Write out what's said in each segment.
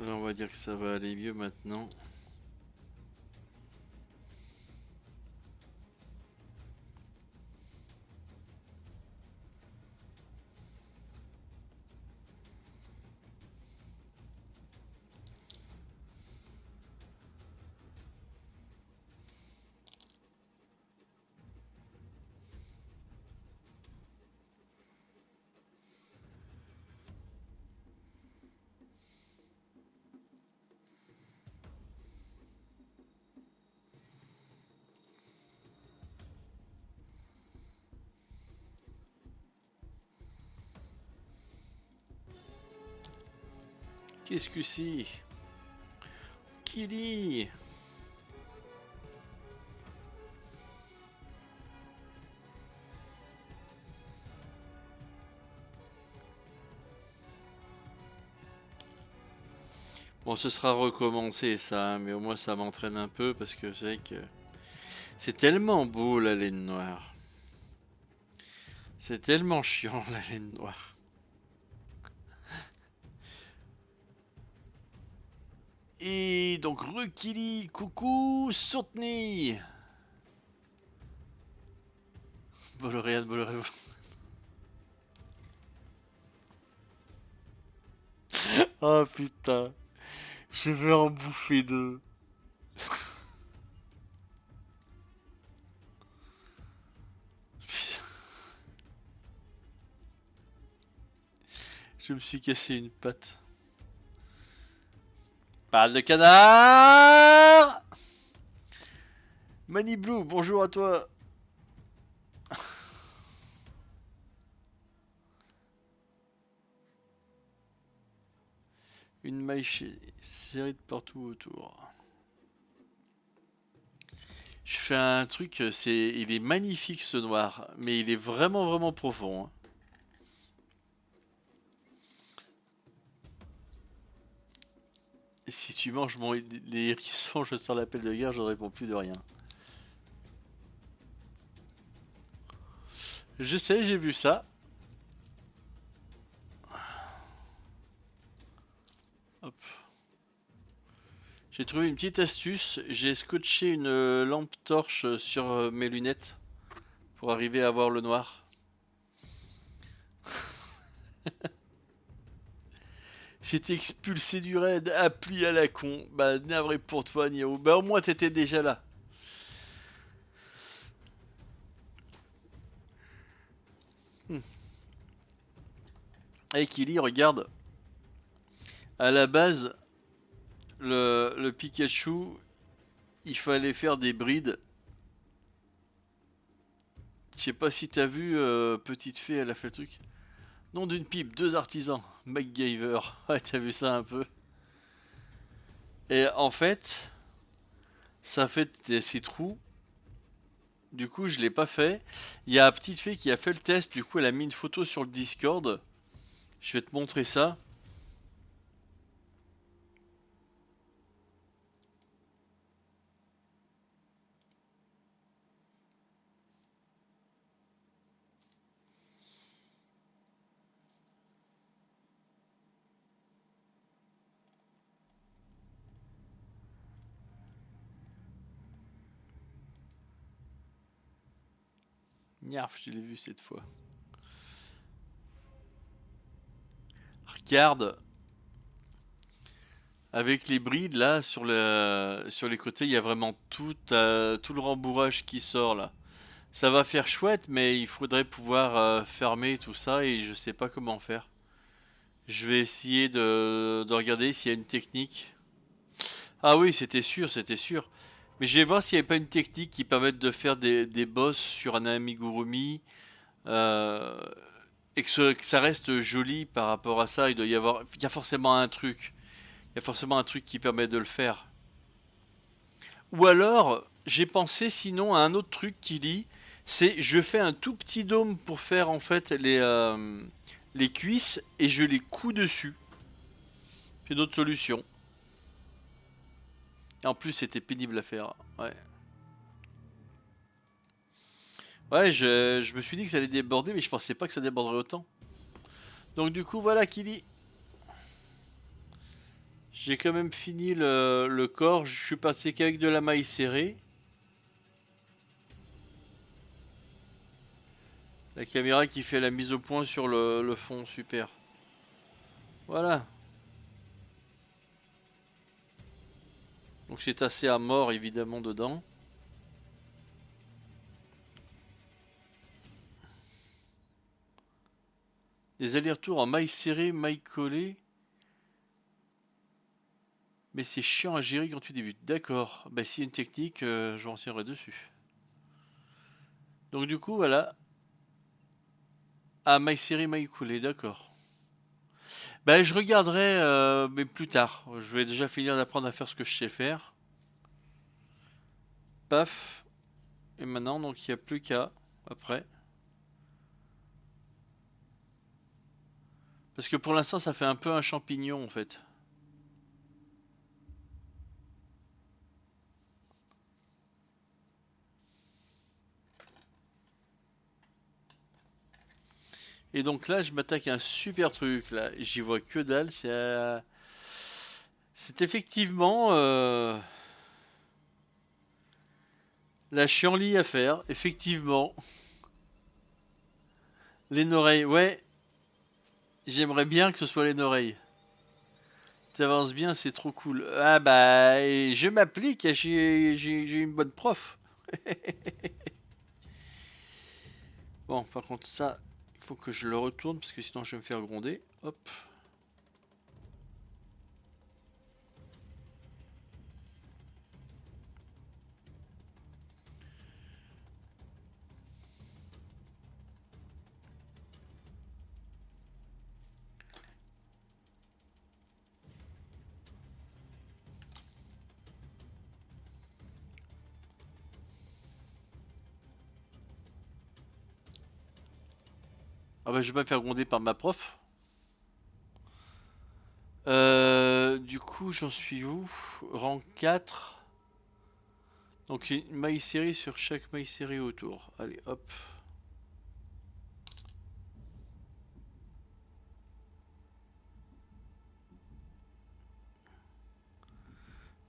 Là, on va dire que ça va aller mieux maintenant. Qu'est-ce que c'est? Kili! Bon, ce sera recommencé ça, hein, mais au moins ça m'entraîne un peu parce que c'est vrai que c'est tellement beau la laine noire. C'est tellement chiant la laine noire. Et donc Rukili, coucou, Soutenez. Boloréal, Boloréal. Oh putain, je vais en bouffer deux. Je me suis cassé une patte. Parle de canard. Mani Blue, bonjour à toi. Une maille série de partout autour. Je fais un truc, il est magnifique ce noir, mais il est vraiment vraiment profond, hein. Et si tu manges les hérissons, je sors l'appel de guerre, je ne réponds plus de rien. Je sais, j'ai vu ça. Hop. J'ai trouvé une petite astuce. J'ai scotché une lampe torche sur mes lunettes pour arriver à voir le noir. J'étais expulsé du raid, appli à la con. Bah, navré pour toi, Niro. Bah, au moins, t'étais déjà là. Hmm. Et Kili, regarde. À la base, le Pikachu, il fallait faire des brides. Je sais pas si t'as vu, Petite Fée, elle a fait le truc. Nom d'une pipe, deux artisans. MacGyver. Ouais, t'as vu ça un peu. Et en fait, ça fait ces trous. Du coup, je l'ai pas fait. Il y a Petite Fée qui a fait le test. Du coup, elle a mis une photo sur le Discord. Je vais te montrer ça. Niarf, je l'ai vu cette fois. Regarde, avec les brides là sur les côtés, il y a vraiment tout le rembourrage qui sort là. Ça va faire chouette, mais il faudrait pouvoir fermer tout ça et je sais pas comment faire. Je vais essayer de regarder s'il y a une technique. Ah oui, c'était sûr, c'était sûr. Mais je vais voir s'il n'y avait pas une technique qui permette de faire des boss sur un amigurumi euh, et que ça reste joli par rapport à ça. Il y a forcément un truc. Il y a forcément un truc qui permet de le faire. Ou alors, j'ai pensé sinon à un autre truc qui dit, c'est je fais un tout petit dôme pour faire en fait les cuisses et je les couds dessus. C'est une autre solution. Et en plus, c'était pénible à faire. Ouais. Ouais, je me suis dit que ça allait déborder, mais je pensais pas que ça déborderait autant. Donc du coup, voilà, Kili. J'ai quand même fini le corps. Je suis passé qu'avec de la maille serrée. La caméra qui fait la mise au point sur le fond, super. Voilà. Donc c'est assez à mort évidemment dedans. Des allers-retours en maille serrée, maille collée. Mais c'est chiant à gérer quand tu débutes. D'accord. Bah s'il y a une technique, je renseignerai dessus. Donc du coup voilà. Ah, maille serrée, maille collée, d'accord. Bah je regarderai, mais plus tard. Je vais déjà finir d'apprendre à faire ce que je sais faire. Paf. Et maintenant, donc il n'y a plus qu'à après. Parce que pour l'instant, ça fait un peu un champignon en fait. Et donc là, je m'attaque à un super truc là. J'y vois que dalle. C'est effectivement la chienlit à faire. Effectivement. Les oreilles. Ouais, j'aimerais bien que ce soit les oreilles. Tu avances bien, c'est trop cool. Ah bah, et je m'applique. J'ai une bonne prof. Bon, par contre, ça, il faut que je le retourne parce que sinon je vais me faire gronder. Hop. Ah bah, je vais pas me faire gronder par ma prof. Du coup, j'en suis où? Rang 4. Donc, une maille série sur chaque maille série autour. Allez, hop.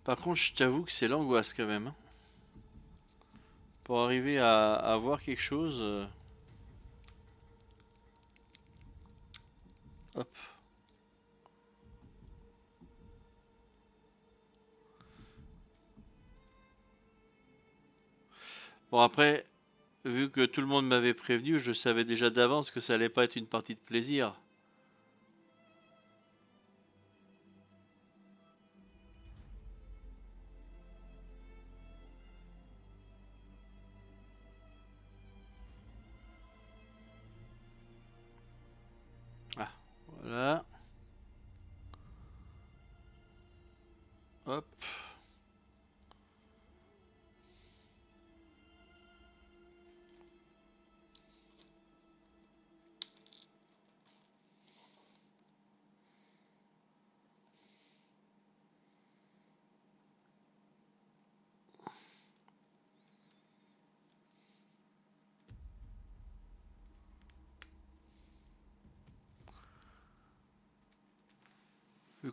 Par contre, je t'avoue que c'est l'angoisse quand même, hein. Pour arriver à voir quelque chose. Hop. Bon, après, vu que tout le monde m'avait prévenu, je savais déjà d'avance que ça allait pas être une partie de plaisir. Ah, voilà. Hop.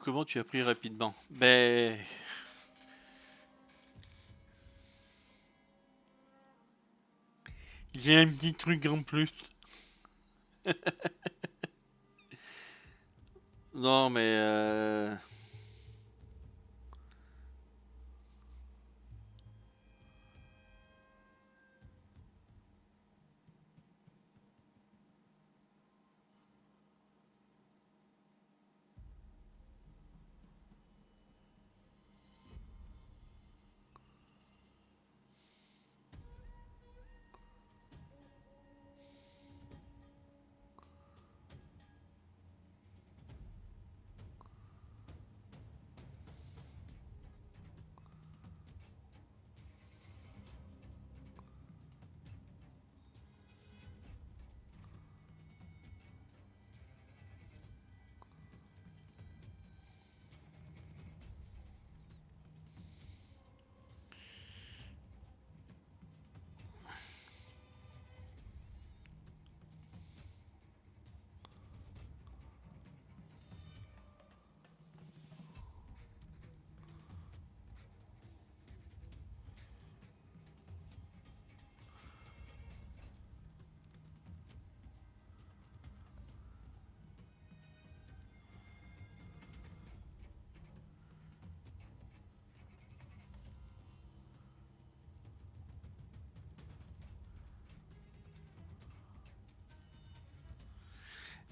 Comment tu as pris rapidement? Ben, j'ai un petit truc en plus. Non, mais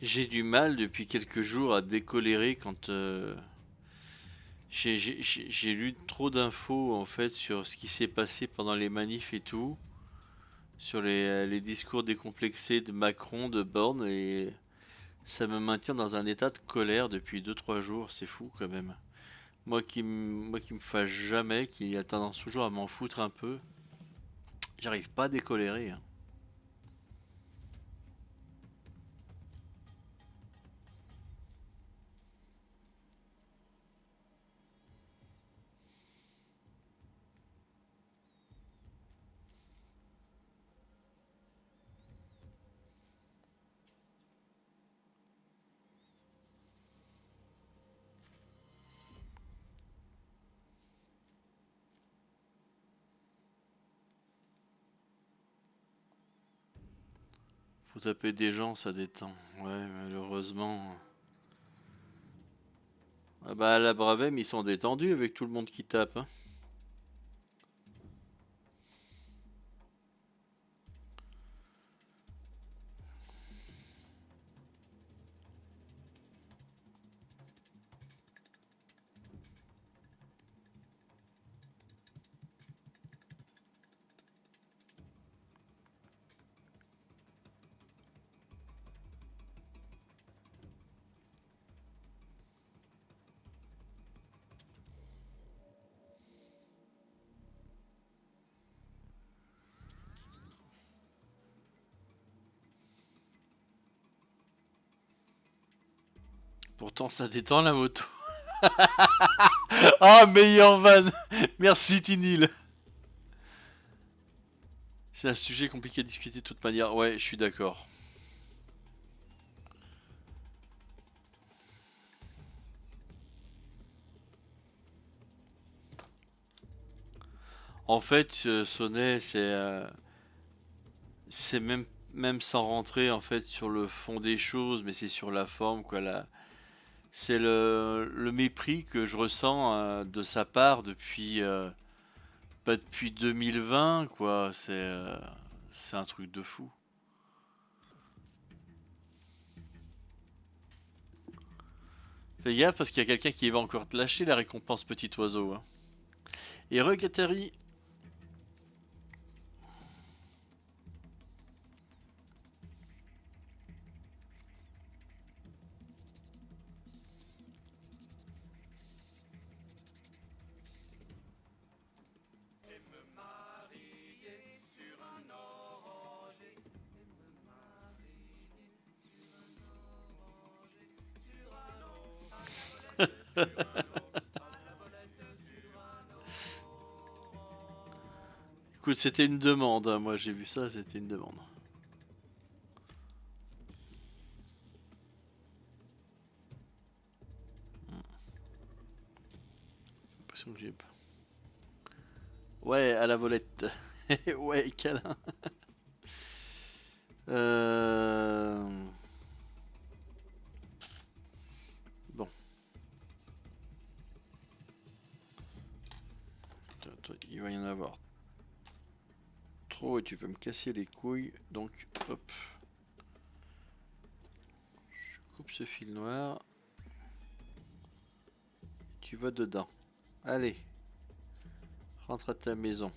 J'ai du mal depuis quelques jours à décolérer quand j'ai lu trop d'infos en fait sur ce qui s'est passé pendant les manifs et tout, sur les discours décomplexés de Macron, de Borne, et ça me maintient dans un état de colère depuis deux trois jours, c'est fou quand même. Moi qui me fâche jamais, qui a tendance toujours à m'en foutre un peu, j'arrive pas à décolérer, hein. Faut taper des gens, ça détend. Ouais, malheureusement. Ah bah à la Bravem, ils sont détendus avec tout le monde qui tape, hein. Pourtant, ça détend la moto. Ah, meilleur van. Merci, Tinil. C'est un sujet compliqué à discuter de toute manière. Ouais, je suis d'accord. En fait, Sonnet, c'est même sans rentrer en fait sur le fond des choses, mais c'est sur la forme, quoi. C'est le mépris que je ressens de sa part depuis, pas depuis 2020, quoi. C'est un truc de fou. Fais gaffe parce qu'il y a quelqu'un qui va encore te lâcher la récompense petit oiseau, hein. Et Regatari. Écoute, c'était une demande, hein. Moi j'ai vu ça, c'était une demande. J'ai l'impression que j'ai pas. Ouais, à la volette. Ouais, câlin. Euh... Bon, il va y en avoir trop et tu veux me casser les couilles. Donc, hop, je coupe ce fil noir. Tu vas dedans. Allez, rentre à ta maison.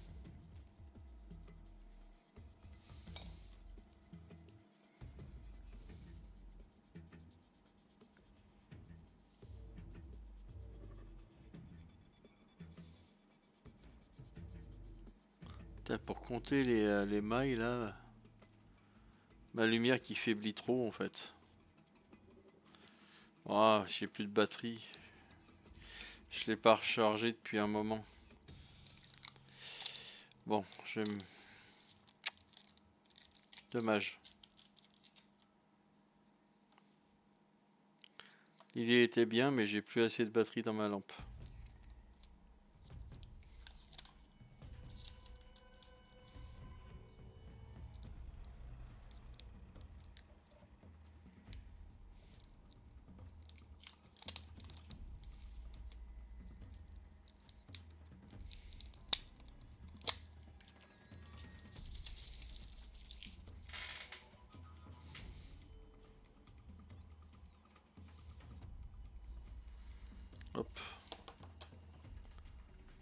Putain, pour compter les mailles là, ma lumière qui faiblit trop en fait. Ah, j'ai plus de batterie. Je l'ai pas rechargé depuis un moment. Bon, dommage. L'idée était bien, mais j'ai plus assez de batterie dans ma lampe.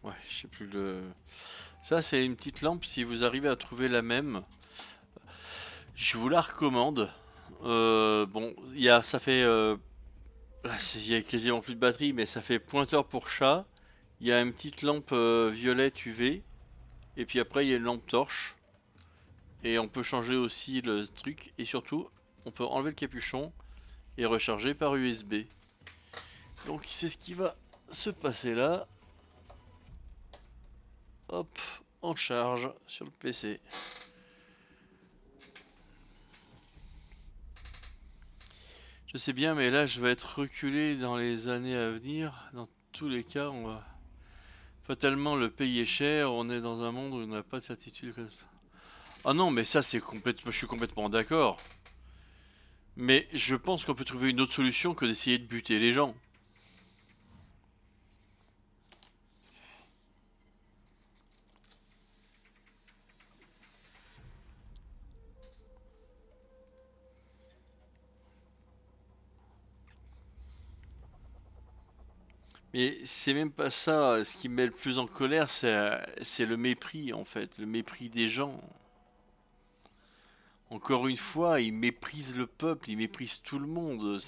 Ouais, je sais plus le... Ça, c'est une petite lampe, si vous arrivez à trouver la même, je vous la recommande. Bon, ça fait... là, il y a quasiment plus de batterie, mais ça fait pointeur pour chat. Il y a une petite lampe violette UV. Et puis après, il y a une lampe torche. Et on peut changer aussi le truc. Et surtout, on peut enlever le capuchon et recharger par USB. Donc c'est ce qui va se passer là. Hop, en charge sur le PC. Je sais bien, mais là je vais être reculé dans les années à venir. Dans tous les cas, on va... Fatalement, le pays est cher, on est dans un monde où on n'a pas de certitude comme ça. Ah non, mais ça c'est complètement... Je suis complètement d'accord. Mais je pense qu'on peut trouver une autre solution que d'essayer de buter les gens. Mais c'est même pas ça. Ce qui me met le plus en colère, c'est le mépris, en fait. Le mépris des gens. Encore une fois, ils méprisent le peuple, ils méprisent tout le monde.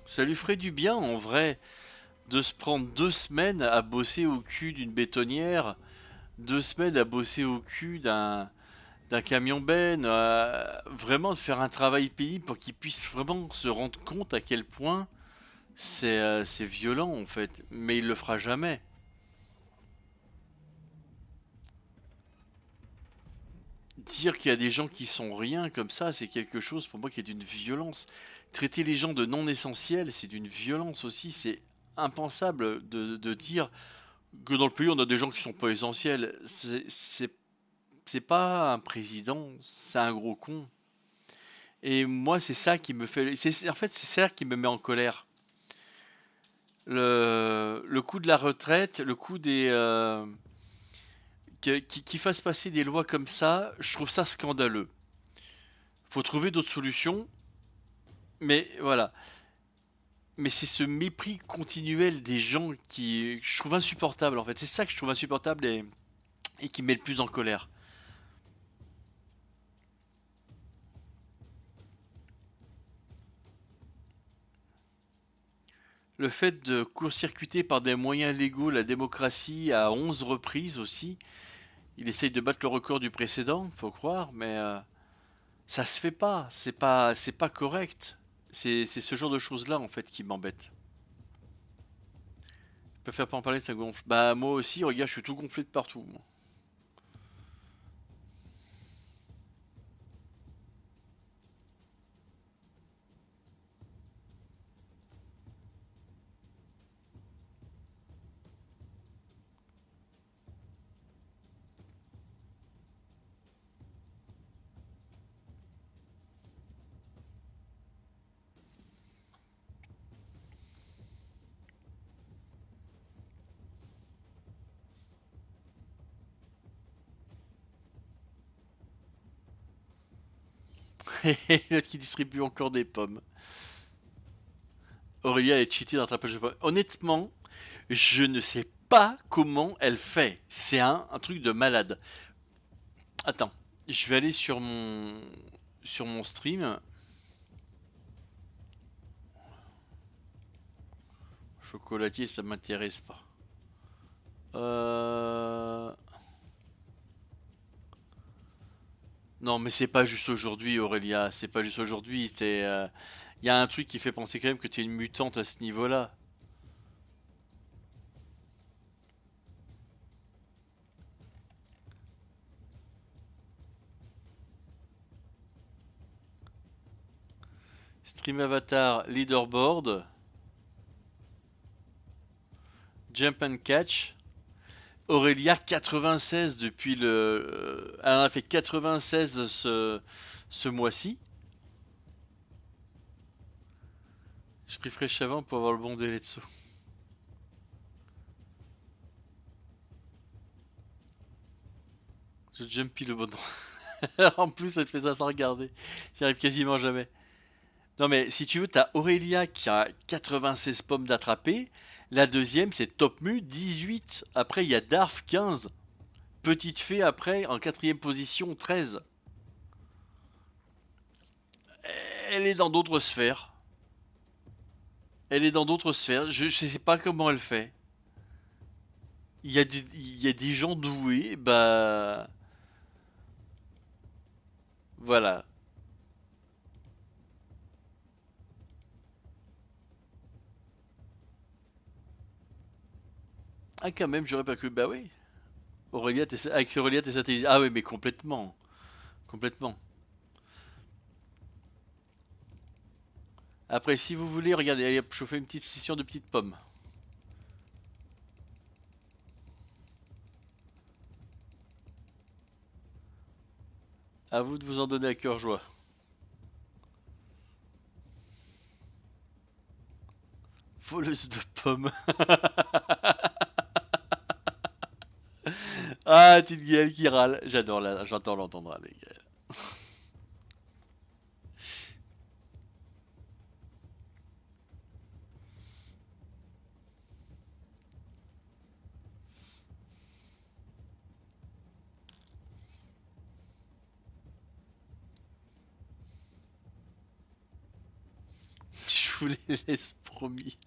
Ça lui ferait du bien, en vrai, de se prendre 2 semaines à bosser au cul d'une bétonnière, 2 semaines à bosser au cul d'un camion ben, vraiment de faire un travail pénible pour qu'il puisse vraiment se rendre compte à quel point c'est violent, en fait. Mais il le fera jamais. Dire qu'il y a des gens qui sont rien comme ça, c'est quelque chose pour moi qui est d'une violence. Traiter les gens de non essentiels, c'est d'une violence aussi. C'est impensable de dire que dans le pays on a des gens qui sont pas essentiels. C'est pas un président, c'est un gros con. Et moi, c'est ça qui me fait. En fait, c'est ça qui me met en colère. Le coup de la retraite, le coup des. Qui fasse passer des lois comme ça, je trouve ça scandaleux. Faut trouver d'autres solutions, mais voilà. Mais c'est ce mépris continuel des gens qui je trouve insupportable en fait. C'est ça que je trouve insupportable et qui me met le plus en colère. Le fait de court-circuiter par des moyens légaux la démocratie à 11 reprises aussi. Il essaye de battre le record du précédent, faut croire, mais ça se fait pas. C'est pas correct. C'est ce genre de choses-là en fait qui m'embête. Je préfère pas en parler, ça gonfle. Bah moi aussi, regarde, je suis tout gonflé de partout, moi. Et l'autre qui distribue encore des pommes. Aurélia est cheatée dans rattrapage de pommes. Honnêtement, je ne sais pas comment elle fait. C'est un truc de malade. Attends, je vais aller sur mon stream. Chocolatier, ça m'intéresse pas. Euh... Non, mais c'est pas juste aujourd'hui, Aurélia. C'est pas juste aujourd'hui. Il y a un truc qui fait penser quand même que tu es une mutante à ce niveau-là. Stream Avatar, Leaderboard, Jump and Catch. Aurélia 96 depuis le. Elle en a fait 96 ce mois-ci. Je pris fraîche avant pour avoir le bon délai de saut. Je jumpy le bon. En plus, elle fait ça sans regarder. J'y arrive quasiment jamais. Non mais si tu veux, t'as Aurélia qui a 96 pommes d'attraper. La deuxième, c'est Top Mu, 18. Après, il y a Darf, 15. Petite Fée, après, en quatrième position, 13. Elle est dans d'autres sphères. Elle est dans d'autres sphères. Je sais pas comment elle fait. Il y a des gens doués, bah... Voilà. Ah quand même, j'aurais pas cru. Bah oui. Avec Aurélia, t'es satellisé. Ah oui, mais complètement. Complètement. Après, si vous voulez, regardez, allez, hop, je vous fais une petite session de petites pommes. À vous de vous en donner à cœur joie. Voleuse de pommes. Ah, petite Gaëlle qui râle. J'adore l'entendre râler, Gaëlle. Je vous les laisse promis.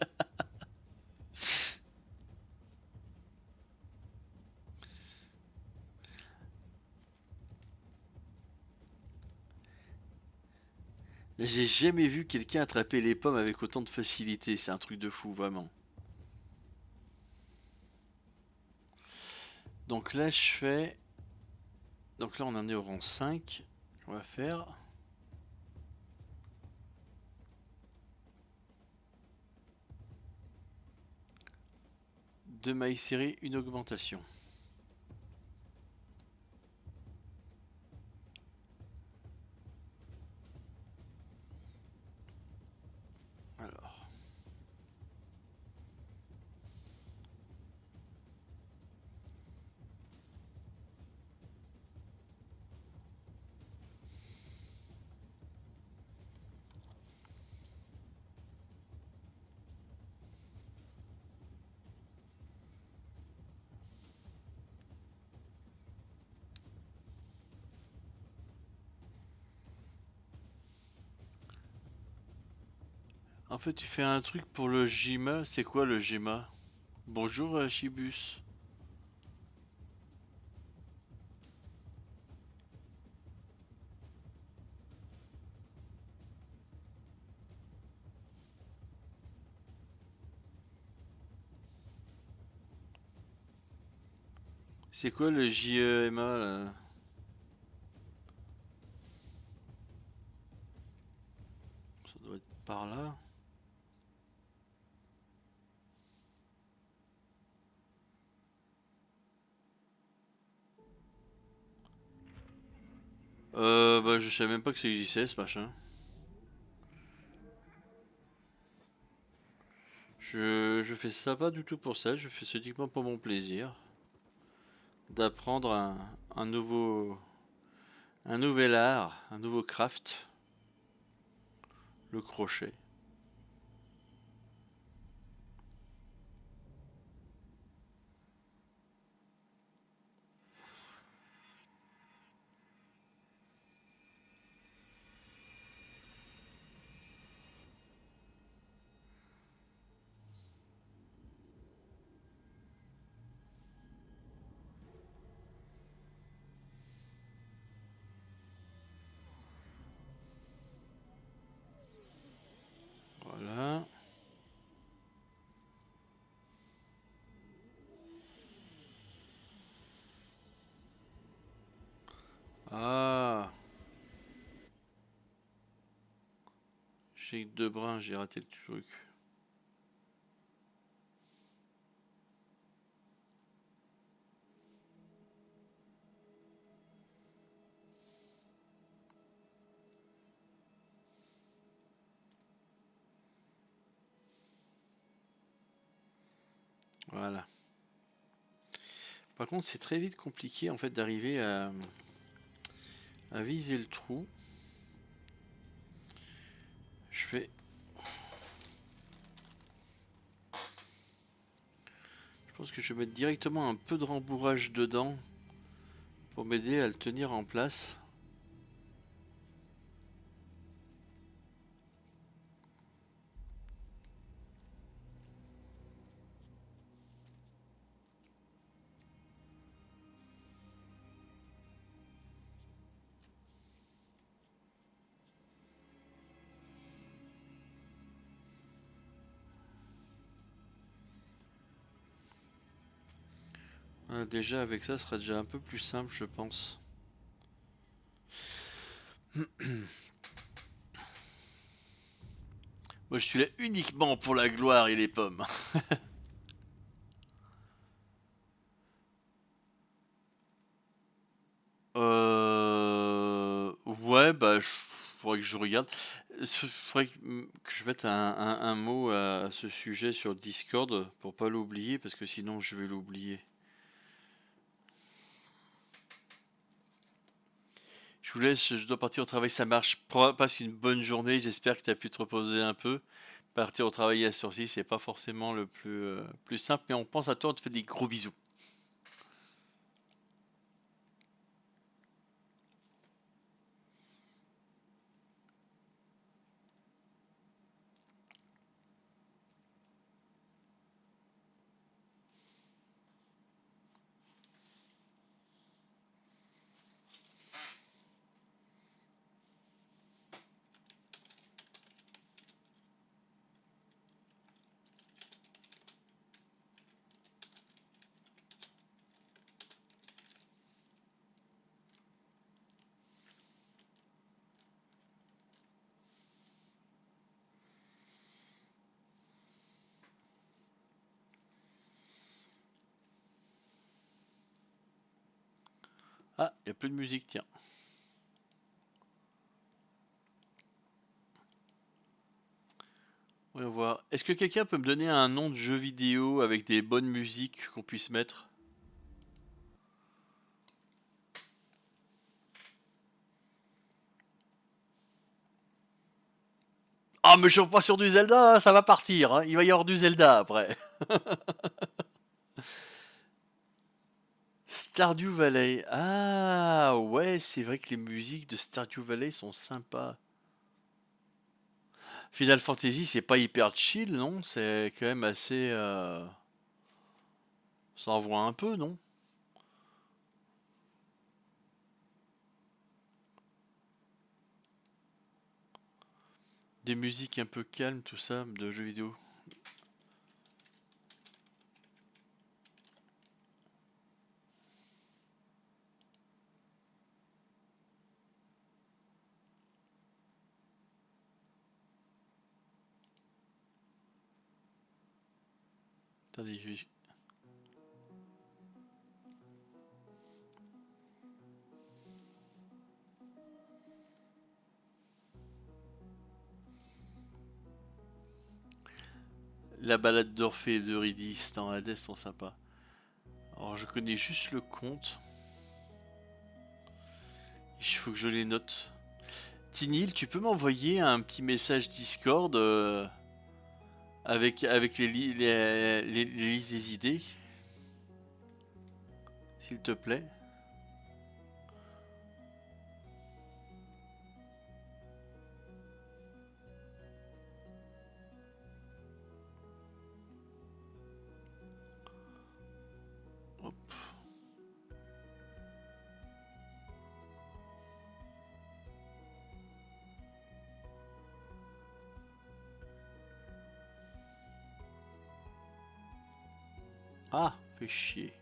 J'ai jamais vu quelqu'un attraper les pommes avec autant de facilité. C'est un truc de fou, vraiment. Donc là, je fais. Donc là, on en est au rang 5. On va faire. Deux mailles serrées, une augmentation. Alors. En fait, tu fais un truc pour le Jima. C'est quoi le Jima? Bonjour, Chibus. C'est quoi le JEMA là? Ça doit être par là. Bah, je savais même pas que ça existait ce machin. Je fais ça pas du tout pour ça, je fais ça uniquement pour mon plaisir. D'apprendre un nouvel art, un nouveau craft, le crochet. Voilà. Ah, j'ai que deux brins, j'ai raté le truc. Voilà. Par contre, c'est très vite compliqué en fait d'arriver à viser le trou. Je vais... Je pense que je vais mettre directement un peu de rembourrage dedans pour m'aider à le tenir en place. Déjà avec ça, ce sera déjà un peu plus simple, je pense. Moi, je suis là uniquement pour la gloire et les pommes. Ouais, bah, faudrait que je regarde. Faudrait que je mette un mot à ce sujet sur Discord pour pas l'oublier, parce que sinon je vais l'oublier. Je vous laisse, je dois partir au travail, ça marche. Passe une bonne journée, j'espère que tu as pu te reposer un peu. Partir au travail à ce c'est pas forcément le plus simple, mais on pense à toi, on te fait des gros bisous. Ah, il y a plus de musique, tiens. On va voir. Est-ce que quelqu'un peut me donner un nom de jeu vidéo avec des bonnes musiques qu'on puisse mettre? Ah, mais je suis pas sur du Zelda, hein, ça va partir, hein. Il va y avoir du Zelda après. Stardew Valley. Ah, ouais, c'est vrai que les musiques de Stardew Valley sont sympas. Final Fantasy, c'est pas hyper chill, non? C'est quand même assez. Ça envoie un peu, non? Des musiques un peu calmes, tout ça, de jeux vidéo. Attendez, la balade d'Orphée et d'Eurydice dans Hades sont sympas. Alors, je connais juste le conte. Il faut que je les note. Tinil, tu peux m'envoyer un petit message Discord avec les listes des idées, s'il te plaît? Hop. Ah, fait chier.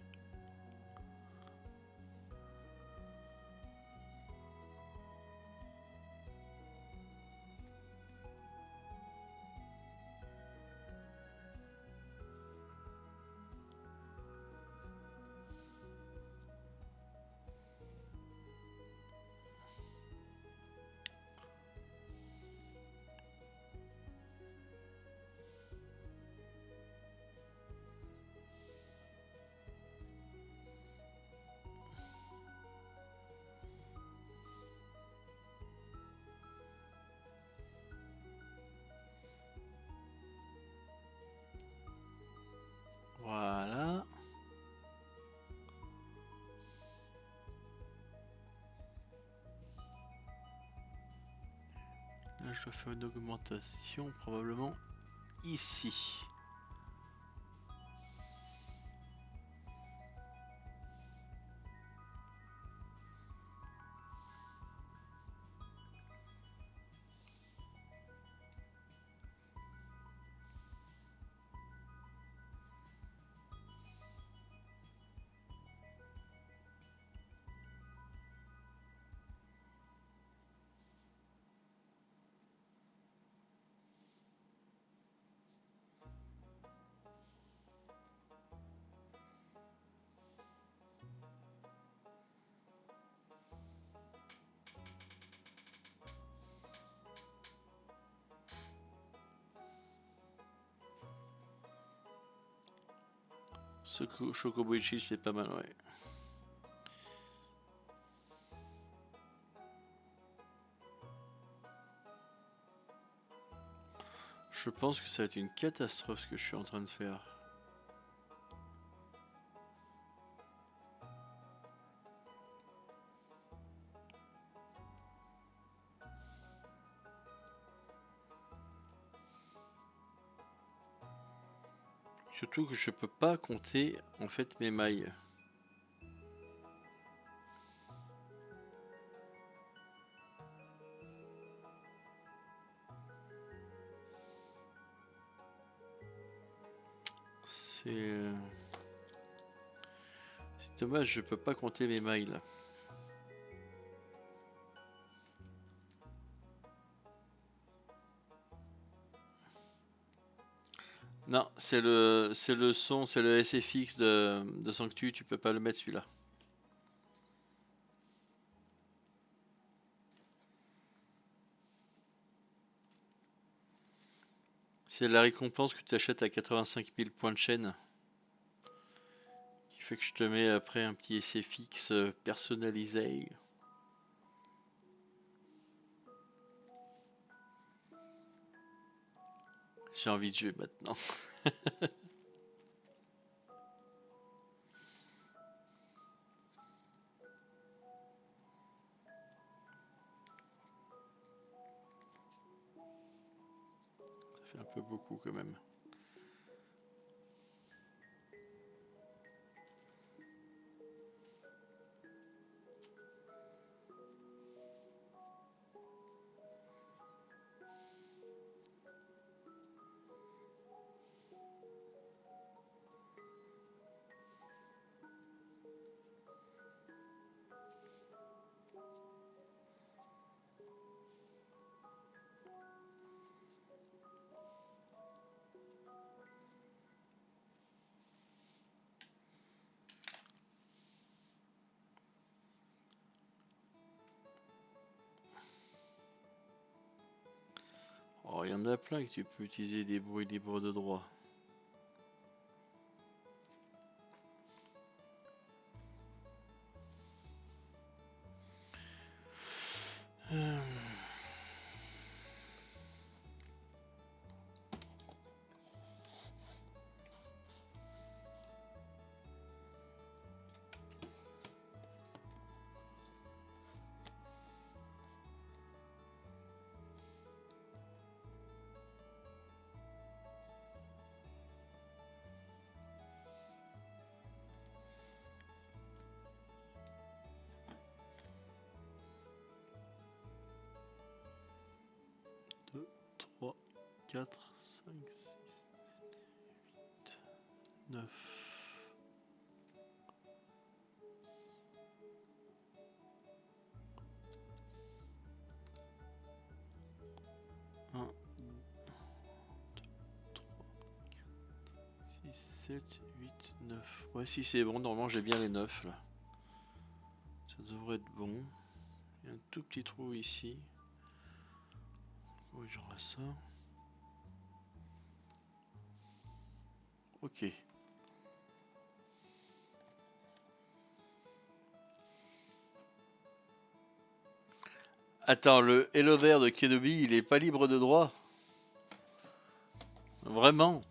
je fais une augmentation probablement ici. Ce Chocoboichi, c'est pas mal, ouais. Je pense que ça va être une catastrophe ce que je suis en train de faire. Surtout que je peux pas compter en fait mes mailles. C'est dommage, je peux pas compter mes mailles là. Non, c'est le son, c'est le SFX de Sanctu, tu peux pas le mettre celui-là. C'est la récompense que tu achètes à 85 000 points de chaîne. Qui fait que je te mets après un petit SFX personnalisé. J'ai envie de jouer maintenant. Ça fait un peu beaucoup quand même. Oh, il y en a plein que tu peux utiliser des bruits libres de droit. Euh... 2, 3, 4, 5, 6, 8, 9. Un, 6, 7, 8, 9. Ouais, si c'est bon, normalement j'ai bien les 9 là. Ça devrait être bon. Il y a un tout petit trou ici. Oui, j'aurai ça. Ok. Attends, le Hello There de Kenobi, il est pas libre de droit? Vraiment?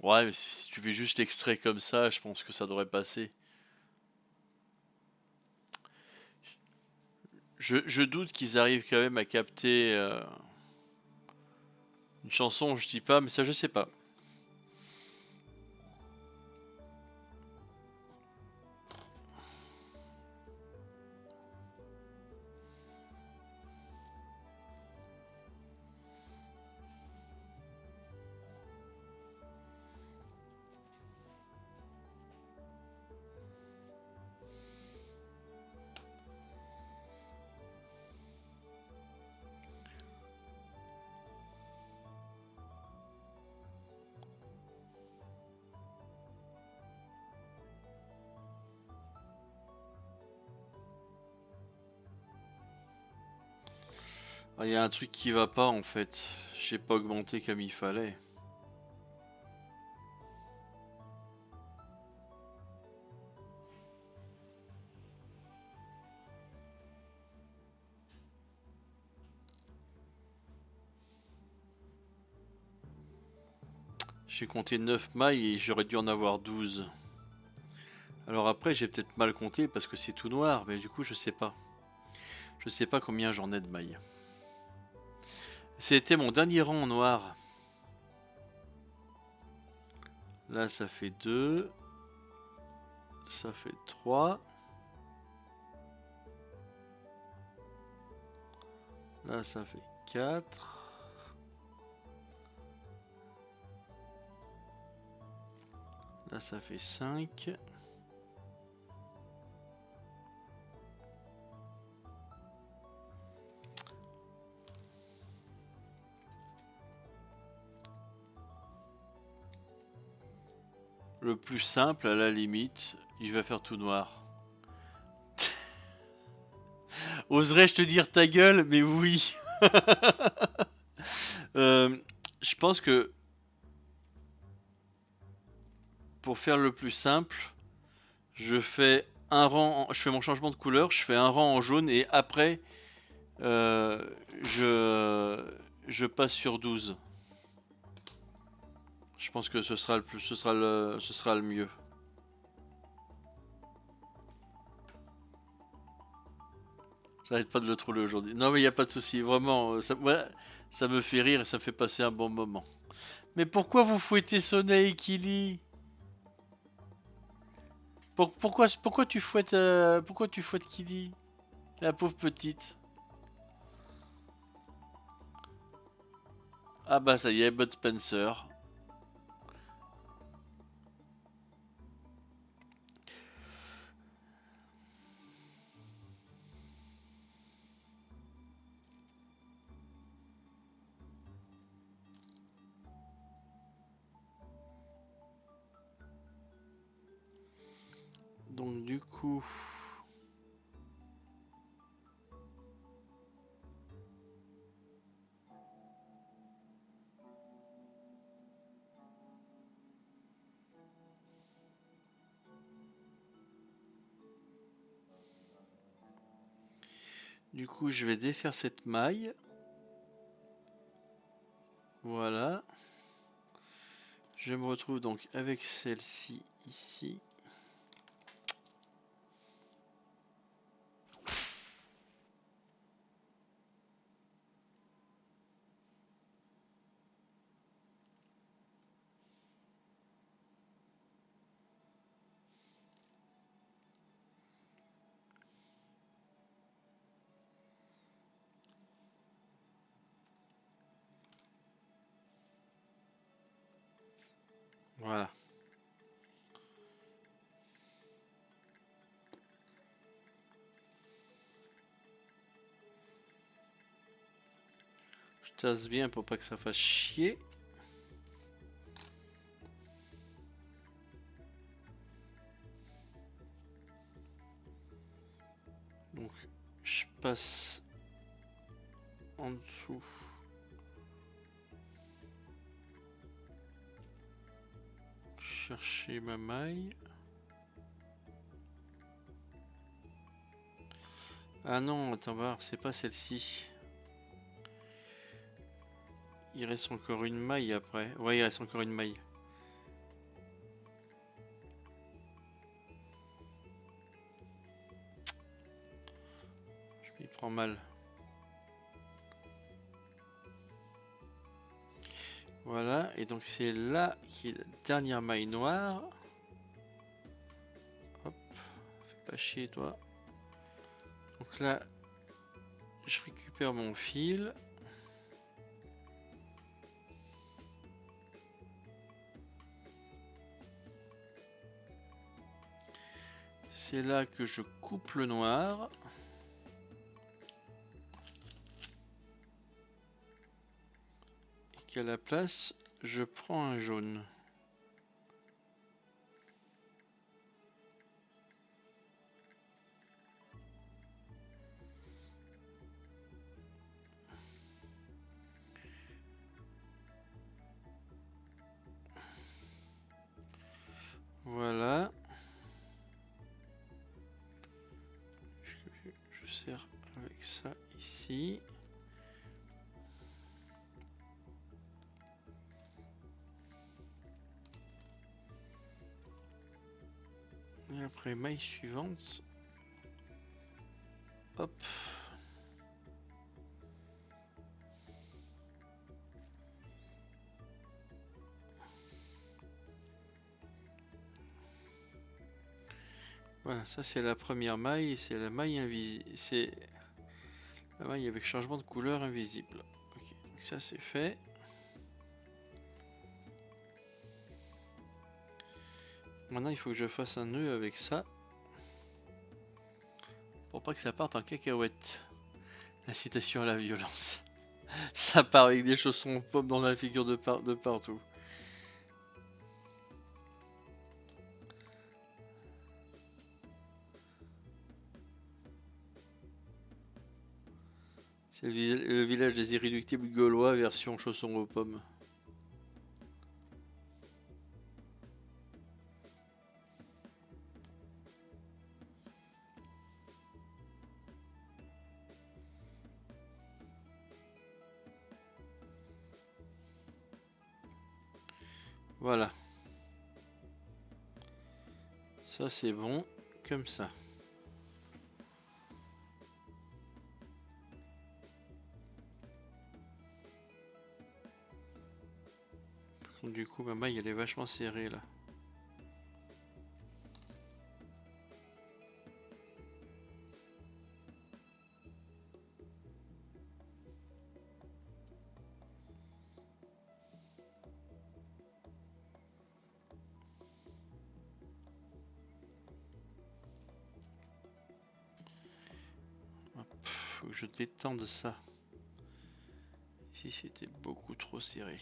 Ouais, mais si tu fais juste l'extrait comme ça, je pense que ça devrait passer. Je doute qu'ils arrivent quand même à capter une chanson, je dis pas, mais ça je sais pas. Ah, il y a un truc qui va pas en fait. J'ai pas augmenté comme il fallait. J'ai compté 9 mailles et j'aurais dû en avoir 12. Alors après, j'ai peut-être mal compté parce que c'est tout noir, mais du coup, je sais pas. Je sais pas combien j'en ai de mailles. C'était mon dernier rang en noir. Là, ça fait 2. Ça fait 3. Là, ça fait 4. Là, ça fait 5. Le plus simple, à la limite, il va faire tout noir. Oserais-je te dire ta gueule? Mais oui. Euh, je pense que pour faire le plus simple, je fais un rang, je fais mon changement de couleur, je fais un rang en jaune et après euh, je je passe sur 12. Je pense que ce sera le plus, ce sera le mieux. J'arrête pas de le troller aujourd'hui. Non mais il y a pas de souci, vraiment, ça, ouais, ça me fait rire et ça me fait passer un bon moment. Mais pourquoi vous fouettez Soleil, Kili? Pourquoi tu fouettes Kili, la pauvre petite? Ah bah ça y est, Bud Spencer. Donc du coup, je vais défaire cette maille. Voilà. Je me retrouve donc avec celle-ci ici. Voilà. Je tasse bien pour pas que ça fasse chier. Donc je passe en dessous. Chercher ma maille. Ah non, attends voir, c'est pas celle-ci. Il reste encore une maille après. Ouais, il reste encore une maille. Il prend mal. Voilà, et donc c'est là qui est la dernière maille noire. Hop, fais pas chier toi. Donc là, je récupère mon fil. C'est là que je coupe le noir. Et qu'à la place, je prends un jaune. Voilà. Je serre avec ça ici. Et après, maille suivante. Hop. Voilà, ça c'est la première maille, c'est la maille invisible, c'est la maille avec changement de couleur invisible. Ok, donc ça c'est fait. Maintenant il faut que je fasse un nœud avec ça pour pas que ça parte en cacahuète. Incitation à la violence. Ça part avec des chaussons aux pommes dans la figure de partout. C'est le village des irréductibles gaulois version chaussons aux pommes. Voilà. Ça c'est bon, comme ça. Du coup ma maille elle est vachement serrée là. Faut que je détende ça. Ici c'était beaucoup trop serré.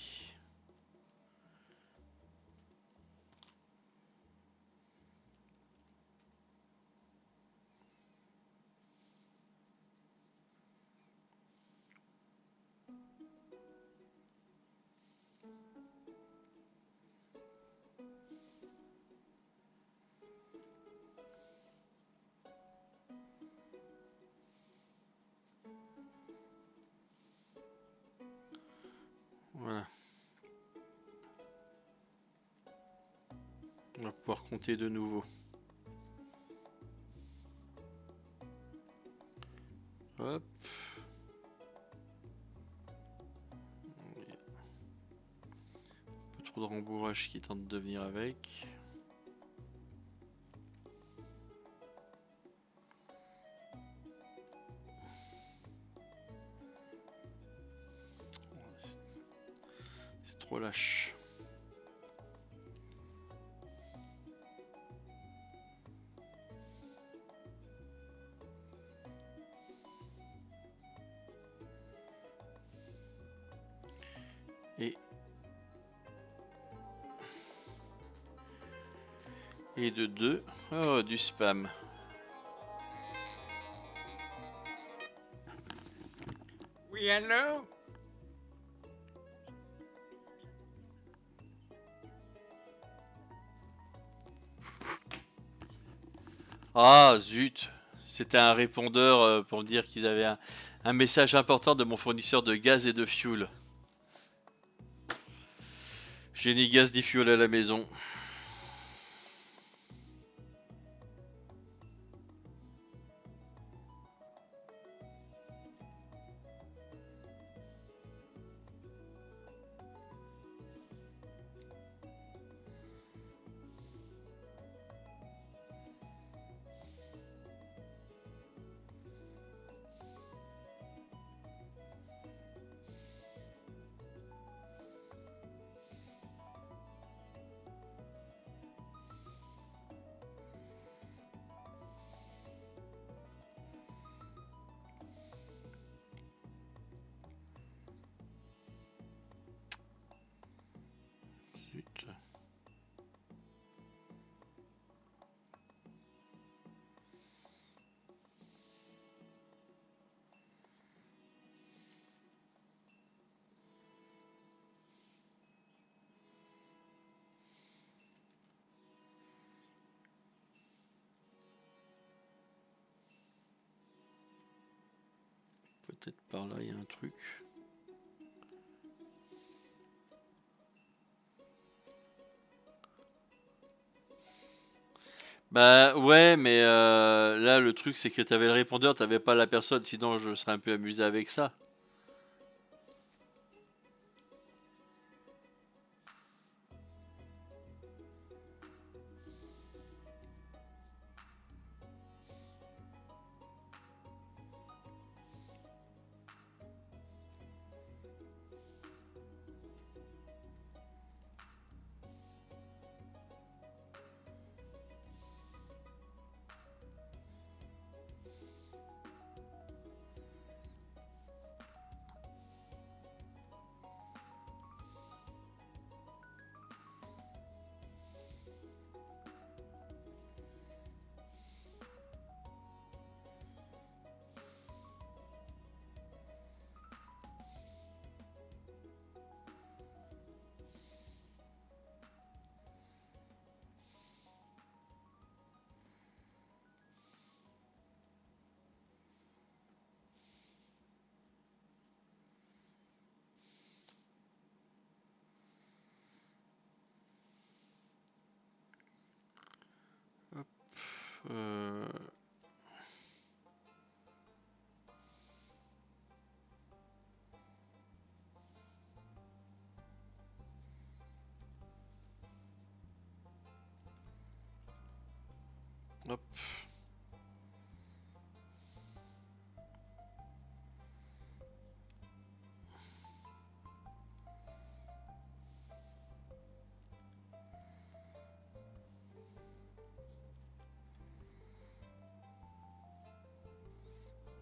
Voilà. On va pouvoir compter de nouveau. Hop. Il y a un peu trop de rembourrage qui tente de venir avec. C'est trop lâche. Et de 2. Oh, du spam. Oui, allô? Ah, zut. C'était un répondeur pour me dire qu'ils avaient un message important de mon fournisseur de gaz et de fuel. J'ai ni gaz ni fuel à la maison. Peut-être par là, il y a un truc. Bah ouais, mais là le truc c'est que t'avais le répondeur, t'avais pas la personne, sinon je serais un peu amusé avec ça. Euh, hop,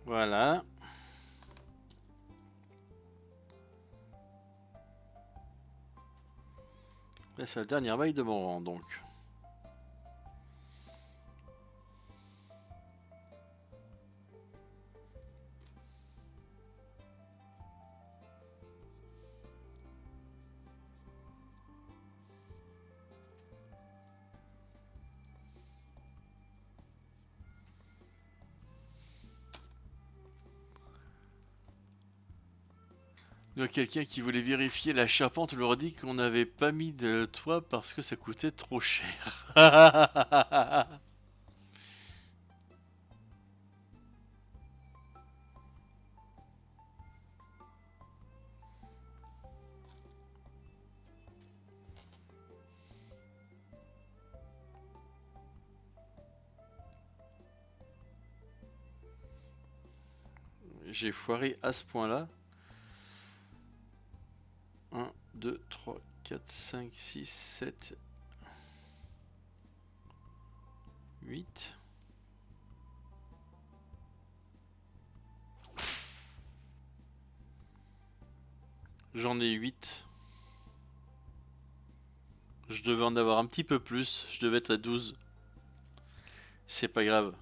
voilà. Là c'est la dernière vague de mon rang donc. Il y a quelqu'un qui voulait vérifier la charpente, on leur a dit qu'on n'avait pas mis de toit parce que ça coûtait trop cher. J'ai foiré à ce point-là. 1, 2, 3, 4, 5, 6, 7, 8. J'en ai 8. Je devais en avoir un petit peu plus. Je devais être à 12. C'est pas grave.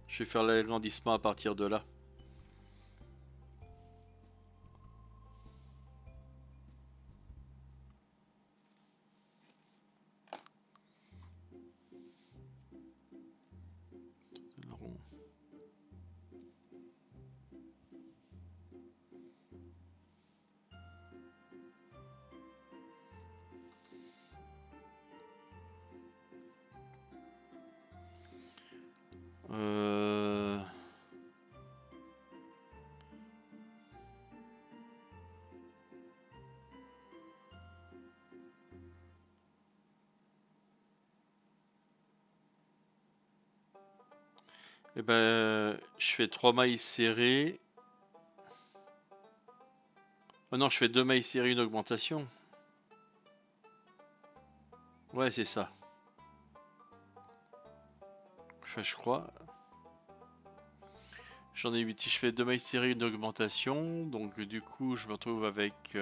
Je vais faire l'agrandissement à partir de là. Euh... Eh ben, je fais 3 mailles serrées. Oh non, je fais 2 mailles serrées, une augmentation. Ouais, c'est ça. Enfin, je crois. J'en ai 8. Si je fais 2 mailles serrées, une augmentation. Donc, du coup, je me retrouve avec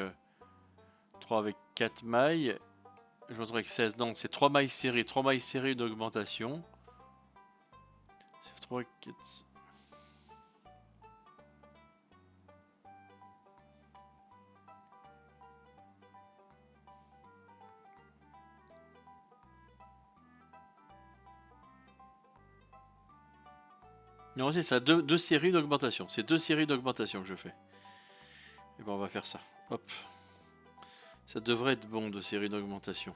3 avec 4 mailles. Je me retrouve avec 16. Donc, c'est 3 mailles serrées. 3 mailles serrées, une augmentation. C'est 3, 4. Non, c'est ça, deux séries d'augmentation. C'est deux séries d'augmentation que je fais. Et ben on va faire ça. Hop. Ça devrait être bon, deux séries d'augmentation.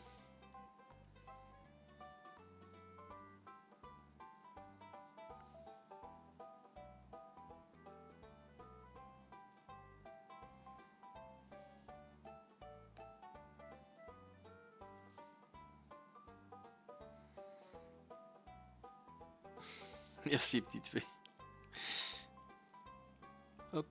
Merci, petite fée. Hop.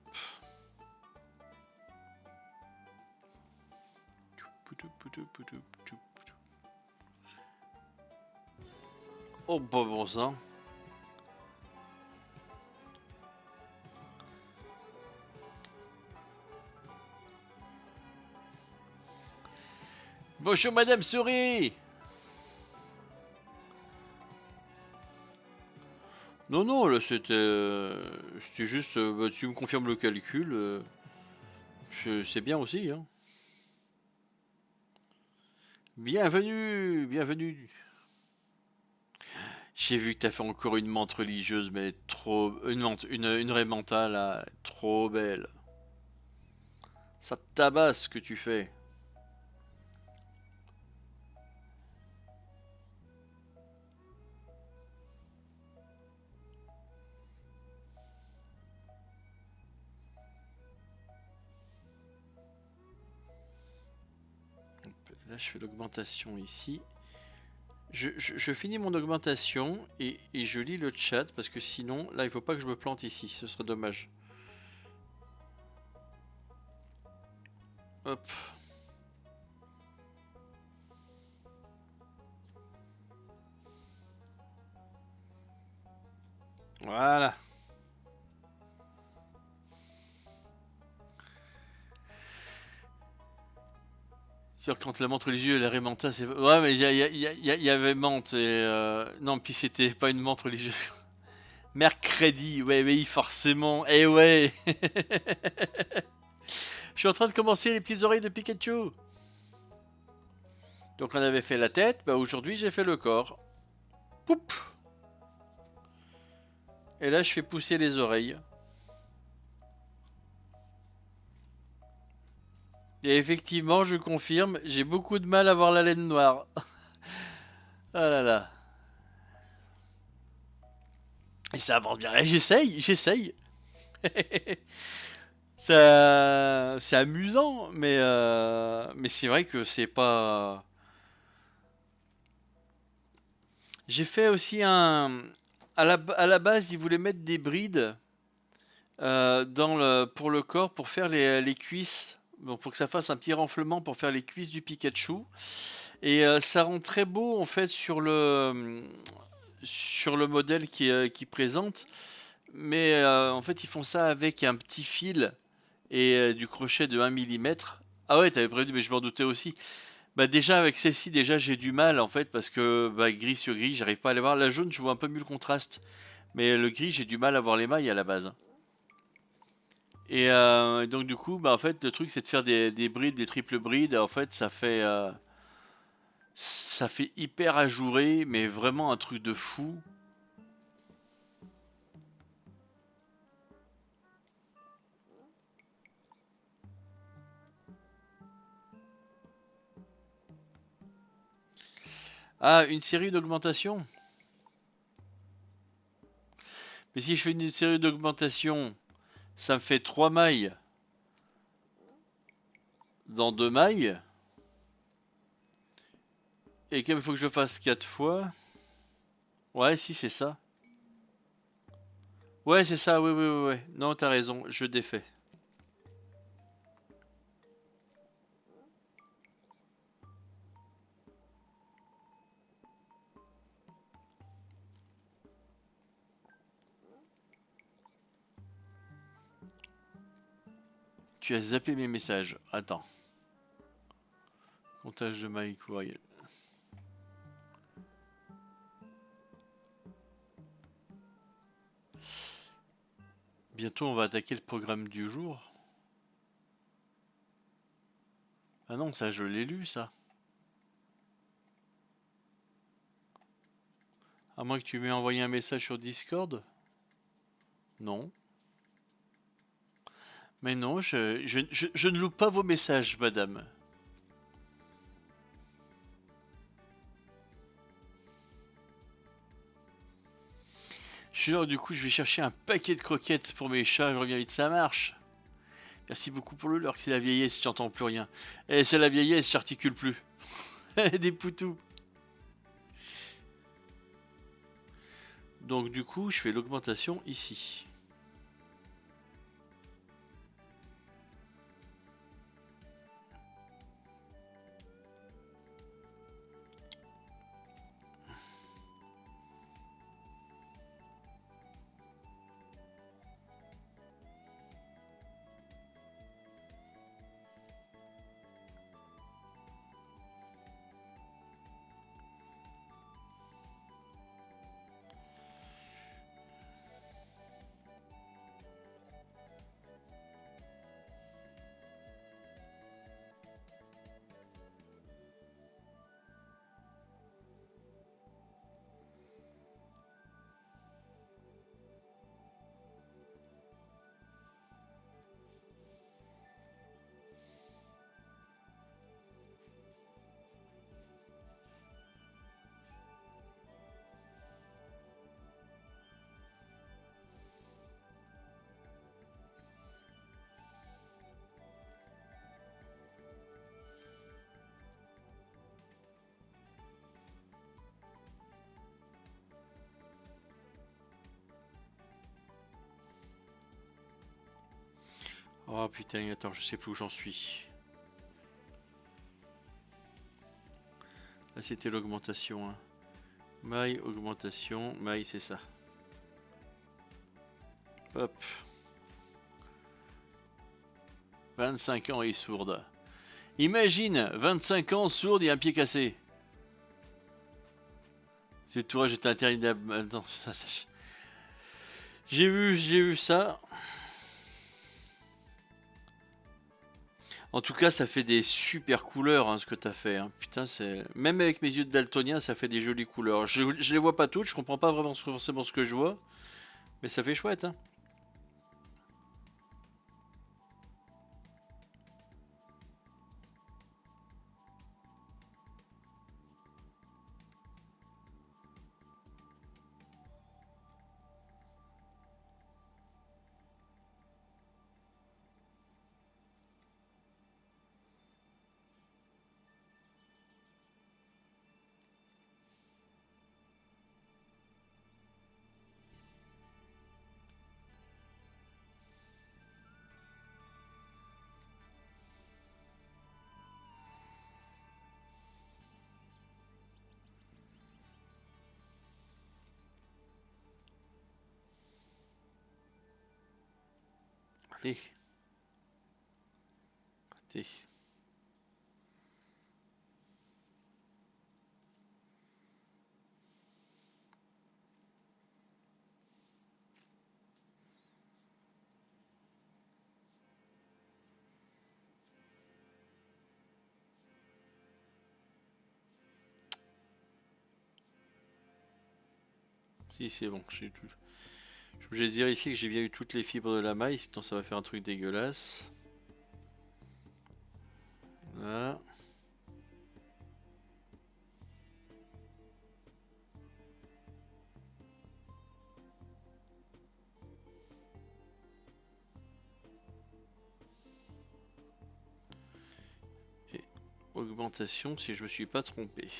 Oh, pas bon sang. Bonjour, Madame Souris. Non, non, là c'était juste. Bah, tu me confirmes le calcul. C'est bien aussi, hein. Bienvenue, bienvenue. J'ai vu que t'as fait encore une menthe religieuse, mais trop. Une vraie mentale, là, trop belle. Ça tabasse ce que tu fais. Là, je fais l'augmentation ici. Je finis mon augmentation et je lis le chat parce que sinon, là, il faut pas que je me plante ici. Ce serait dommage. Hop. Voilà. Sûr, quand la menthe religieuse et la menthe, c'est. Ouais, mais il y avait menthe et. Non, puis c'était pas une menthe religieuse. Mercredi, ouais, oui, forcément. Eh ouais. Je suis en train de commencer les petites oreilles de Pikachu. Donc on avait fait la tête, bah aujourd'hui j'ai fait le corps. Poup. Et là je fais pousser les oreilles. Et effectivement, je confirme, j'ai beaucoup de mal à voir la laine noire. Ah là là. Et ça avance bien. Et j'essaye. Ça, c'est amusant, mais c'est vrai que c'est pas. J'ai fait aussi un. À la base, ils voulaient mettre des brides pour le corps, pour faire les cuisses. Bon, pour que ça fasse un petit renflement pour faire les cuisses du Pikachu. Et ça rend très beau en fait sur le modèle qui présente. Mais en fait, ils font ça avec un petit fil et du crochet de 1 mm. Ah ouais, t'avais prévu, mais je m'en doutais aussi. Bah déjà avec celle-ci, déjà j'ai du mal en fait parce que bah, gris sur gris, j'arrive pas à les voir. La jaune, je vois un peu mieux le contraste. Mais le gris, j'ai du mal à voir les mailles à la base. Et donc du coup, bah en fait, le truc c'est de faire des brides, des triples brides. En fait, ça fait hyper ajouré, mais vraiment un truc de fou. Ah, une série d'augmentation. Mais si je fais une série d'augmentation, ça me fait 3 mailles dans 2 mailles. Et comme il faut que je fasse 4 fois. Ouais, si, c'est ça. Ouais, c'est ça, oui, oui, oui, oui. Non, t'as raison, je défais. Tu as zappé mes messages. Attends. Comptage de mailles courriel. Bientôt, on va attaquer le programme du jour. Ah non, ça, je l'ai lu, ça. À moins que tu m'aies envoyé un message sur Discord. Non. Mais non, je ne loupe pas vos messages, madame. Je suis là, du coup, je vais chercher un paquet de croquettes pour mes chats, je reviens vite, ça marche. Merci beaucoup pour le leurre, c'est la vieillesse, j'entends plus rien. Et c'est la vieillesse, j'articule plus. Des poutous. Donc du coup, je fais l'augmentation ici. Oh putain, attends, je sais plus où j'en suis. Là c'était l'augmentation. Hein. Maille, augmentation, maille, c'est ça. Hop. 25 ans et sourde. Imagine, 25 ans, sourde et un pied cassé. C'est tout, j'étais interminable. Attends, j'ai vu ça. En tout cas, ça fait des super couleurs hein, ce que t'as fait. Hein. Putain, c'est même avec mes yeux de daltonien, ça fait des jolies couleurs. Je les vois pas toutes, je comprends pas vraiment forcément ce que je vois, mais ça fait chouette. Hein. Allez, allez. Si c'est bon, j'ai tout. Je suis obligé de vérifier que j'ai bien eu toutes les fibres de la maille, sinon ça va faire un truc dégueulasse. Là. Et augmentation si je me suis pas trompé.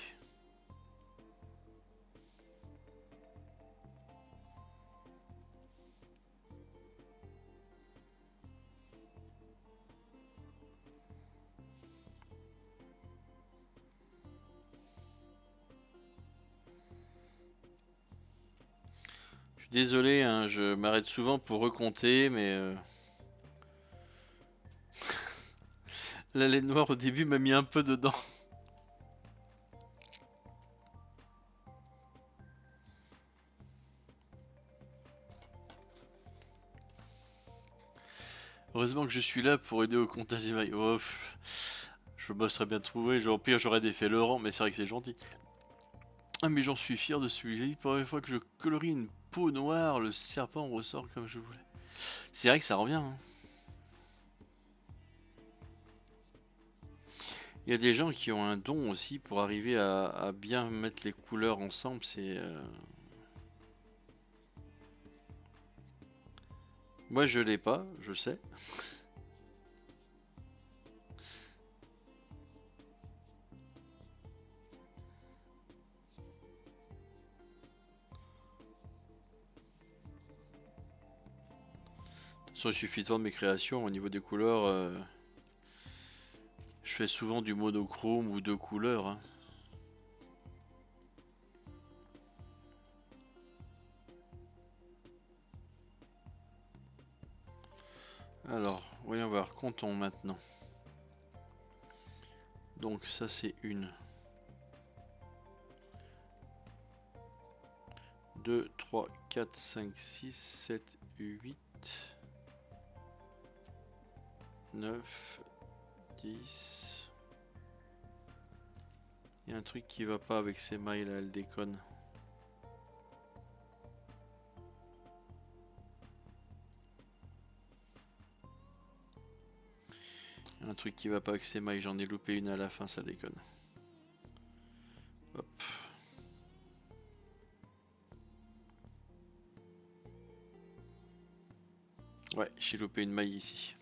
Je suis désolé, hein, je m'arrête souvent pour recompter, mais la laine noire au début m'a mis un peu dedans. Heureusement que je suis là pour aider au comptage des mailles. Oh, je me serais bien trouvé, au pire j'aurais défait Laurent, mais c'est vrai que c'est gentil. Ah mais j'en suis fier de celui-là, la première fois que je colorie une peau noire, le serpent ressort comme je voulais. C'est vrai que ça revient, hein. Il y a des gens qui ont un don aussi pour arriver à bien mettre les couleurs ensemble. Moi je l'ai pas, je sais. Il suffit de voir mes créations au niveau des couleurs. Je fais souvent du monochrome ou deux couleurs, hein. Alors, voyons voir, comptons maintenant. Donc ça c'est une. 2, 3, 4, 5, 6, 7, 8, 9, 10. Il y a un truc qui va pas avec ces mailles là, elles déconnent. Il y a un truc qui va pas avec ces mailles, j'en ai loupé une à la fin, ça déconne. Hop. Ouais, j'ai loupé une maille ici.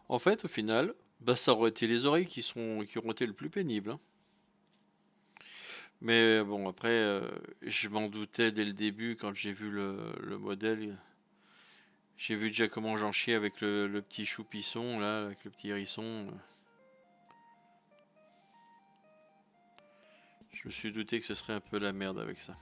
En fait, au final, bah, ça aurait été les oreilles qui auront été le plus pénibles, hein. Mais bon, après, je m'en doutais dès le début quand j'ai vu le modèle. J'ai vu déjà comment j'en chiais avec le petit choupisson, là, avec le petit hérisson. Je me suis douté que ce serait un peu la merde avec ça.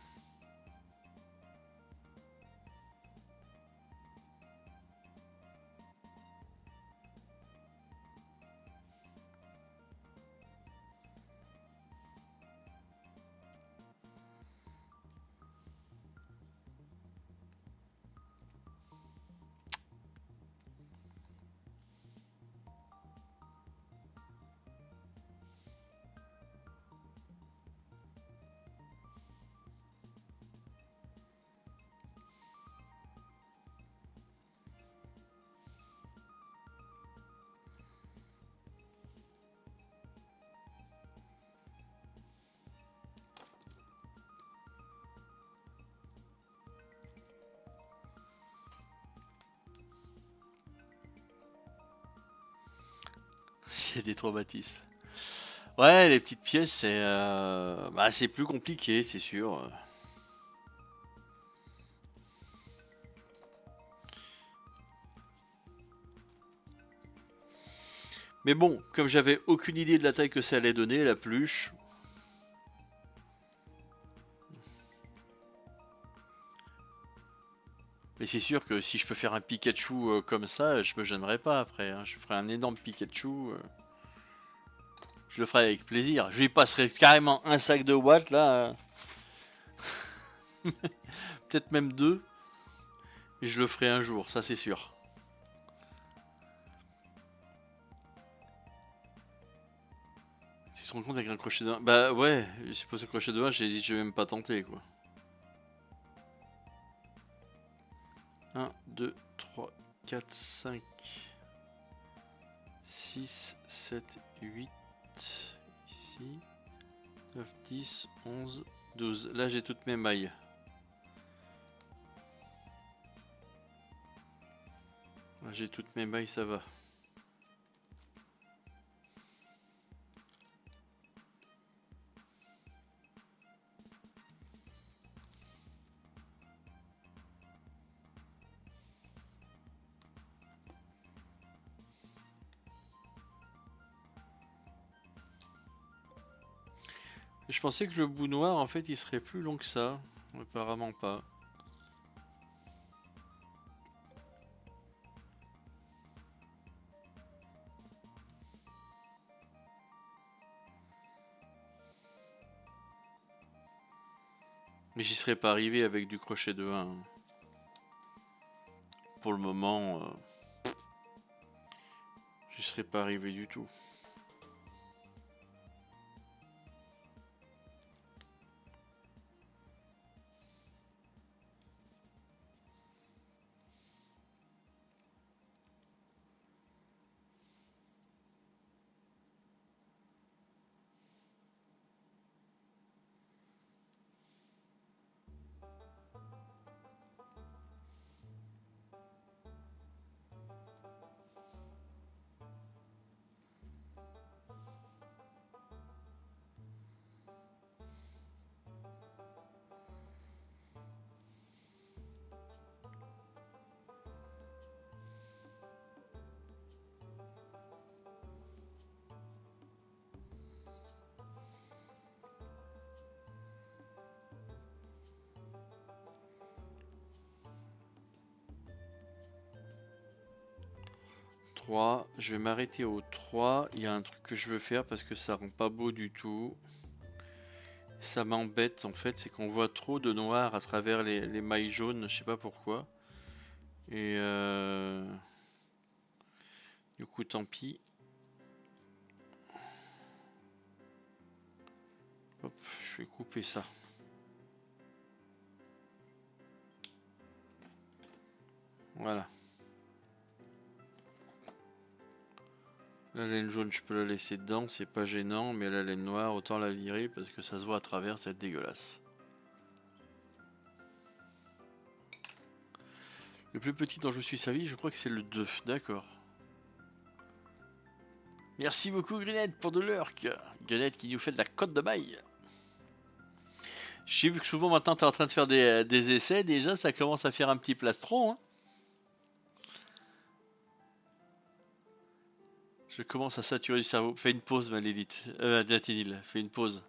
Il y a des traumatismes. Ouais, les petites pièces, c'est plus compliqué, c'est sûr. Mais bon, comme j'avais aucune idée de la taille que ça allait donner, la peluche. Mais c'est sûr que si je peux faire un Pikachu comme ça, je me gênerai pas après, hein. Je ferai un énorme Pikachu. Je le ferai avec plaisir. Je lui passerai carrément un sac de watts là. Peut-être même deux. Et je le ferai un jour, ça c'est sûr. Si tu te rends compte avec un crochet de 1. Bah ouais, c'est pour ce crochet de 1, j'ai dit je vais même pas tenter quoi. 1, 2, 3, 4, 5, 6, 7, 8. Ici. 9, 10, 11, 12. Là j'ai toutes mes mailles. Là j'ai toutes mes mailles, ça va. Je pensais que le bout noir en fait il serait plus long que ça. Apparemment pas. Mais j'y serais pas arrivé avec du crochet de 1. Pour le moment, j'y serais pas arrivé du tout. Je vais m'arrêter au 3. Il y a un truc que je veux faire parce que ça rend pas beau du tout. Ça m'embête en fait, c'est qu'on voit trop de noir à travers les mailles jaunes, je sais pas pourquoi. Et du coup tant pis. Hop, je vais couper ça. Voilà. La laine jaune, je peux la laisser dedans, c'est pas gênant, mais la laine noire, autant la virer parce que ça se voit à travers, c'est dégueulasse. Le plus petit dont je me suis servi, je crois que c'est le 2, d'accord. Merci beaucoup Grenette pour de l'urk. Grenette qui nous fait de la côte de maille. J'ai vu que souvent maintenant tu es en train de faire des essais, déjà ça commence à faire un petit plastron. Hein. Je commence à saturer du cerveau. Fais une pause, ma Lilith. Datinil, fais une pause.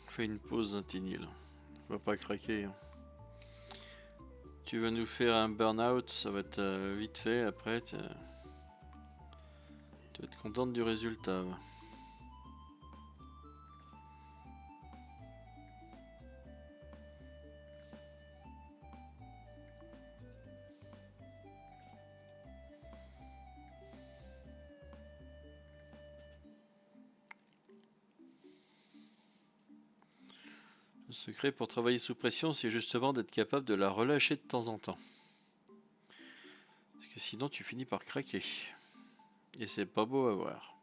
Fais une pause, Datinil. On va pas craquer. Hein. Tu vas nous faire un burn-out, ça va être vite fait après. Tu vas être contente du résultat. Va. Le secret pour travailler sous pression, c'est justement d'être capable de la relâcher de temps en temps. Parce que sinon, tu finis par craquer. Et c'est pas beau à voir.